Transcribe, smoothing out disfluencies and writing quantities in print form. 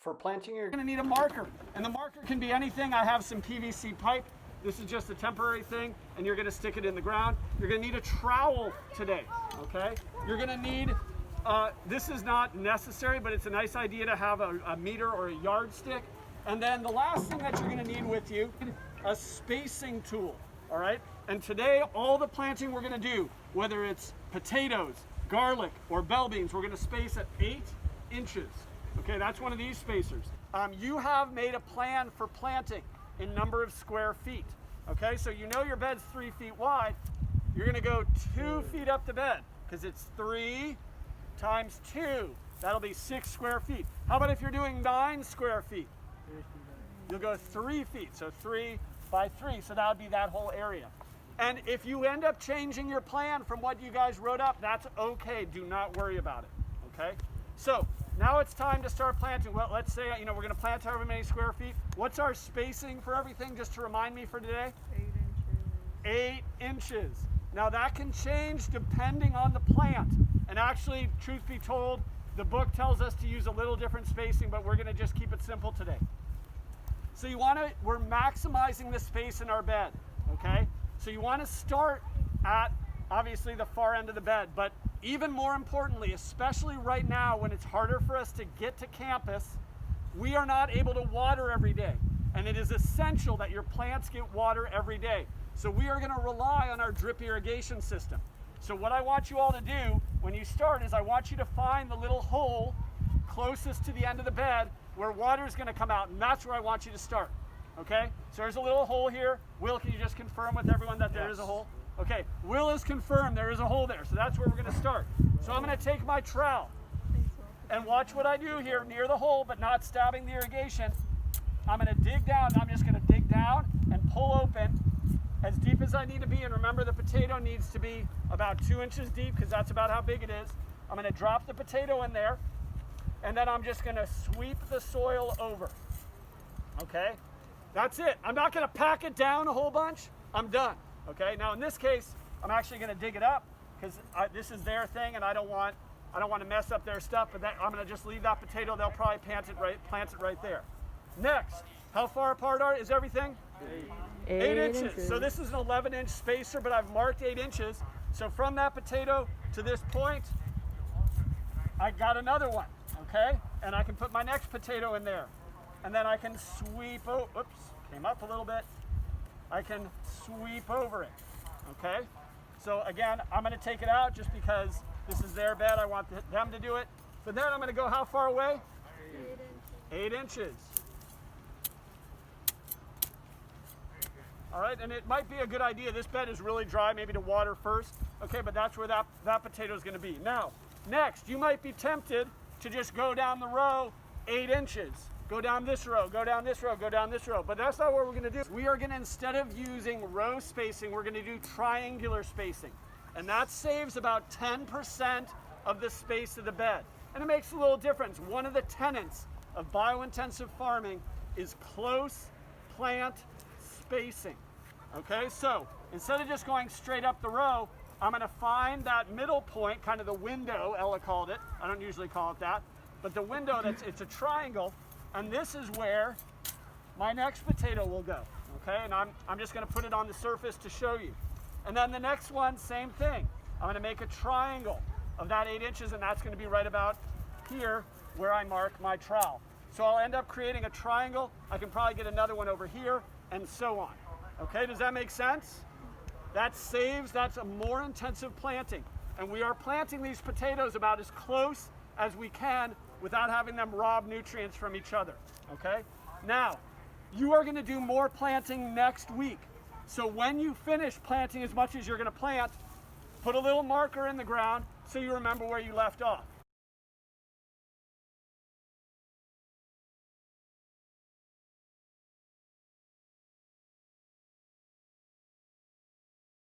For planting, you're going to need a marker, and the marker can be anything. I have some PVC pipe. This is just a temporary thing, and you're going to stick it in the ground. You're going to need a trowel today, okay? You're going to need, this is not necessary, but it's a nice idea to have a meter or a yardstick. And then the last thing that you're going to need with you, a spacing tool, all right? And today, all the planting we're going to do, whether it's potatoes, garlic, or bell beans, we're going to space at 8 inches. Okay, that's one of these spacers. You have made a plan for planting in number of square feet. Okay, so you know your bed's 3 feet wide. You're going to go 2 feet up the bed because it's 3 times 2. That'll be 6 square feet. How about if you're doing 9 square feet? You'll go 3 feet, so 3 by 3. So that would be that whole area. And if you end up changing your plan from what you guys wrote up, that's okay. Do not worry about it. Okay, so now it's time to start planting. Well, let's say, we're going to plant however many square feet. What's our spacing for everything, just to remind me for today? 8 inches. 8 inches. Now that can change depending on the plant. And actually, truth be told, the book tells us to use a little different spacing, but we're going to just keep it simple today. So we're maximizing the space in our bed, okay? So you want to start at, obviously, the far end of the bed, but even more importantly, especially right now when it's harder for us to get to campus, we are not able to water every day. And it is essential that your plants get water every day. So we are going to rely on our drip irrigation system. So what I want you all to do when you start is I want you to find the little hole closest to the end of the bed where water is going to come out, and that's where I want you to start. Okay? So there's a little hole here. Will, can you just confirm with everyone that there is a hole? Okay, Will is confirmed there is a hole there, so that's where we're going to start. So I'm going to take my trowel and watch what I do here near the hole, but not stabbing the irrigation. I'm going to dig down. I'm just going to dig down and pull open as deep as I need to be. And remember, the potato needs to be about 2 inches deep because that's about how big it is. I'm going to drop the potato in there, and then I'm just going to sweep the soil over. Okay, that's it. I'm not going to pack it down a whole bunch. I'm done. Okay, now in this case, I'm actually going to dig it up because this is their thing, and I don't want to mess up their stuff. But I'm going to just leave that potato. They'll probably plant it right there. Next, how far apart is everything? 8 inches. So this is an 11-inch spacer, but I've marked 8 inches. So from that potato to this point, I got another one. Okay, and I can put my next potato in there, and then I can sweep. Oh, oops, came up a little bit. I can sweep over it, okay? So again, I'm gonna take it out just because this is their bed. I want them to do it. But then I'm gonna go how far away? 8 inches. All right, and it might be a good idea. This bed is really dry, maybe to water first. Okay, but that's where that potato is gonna be. Now, next, you might be tempted to just go down the row 8 inches. Go down this row, go down this row, go down this row. But that's not what we're going to do. We are going to, instead of using row spacing, we're going to do triangular spacing. And that saves about 10% of the space of the bed. And it makes a little difference. One of the tenets of biointensive farming is close plant spacing. Okay, so instead of just going straight up the row, I'm going to find that middle point, kind of the window, Ella called it. I don't usually call it that. But the window, it's a triangle. And this is where my next potato will go, okay? And I'm just gonna put it on the surface to show you. And then the next one, same thing. I'm gonna make a triangle of that 8 inches, and that's gonna be right about here where I mark my trowel. So I'll end up creating a triangle. I can probably get another one over here, and so on. Okay, does that make sense? That's a more intensive planting. And we are planting these potatoes about as close as we can without having them rob nutrients from each other, okay? Now, you are gonna do more planting next week. So when you finish planting as much as you're gonna plant, put a little marker in the ground so you remember where you left off.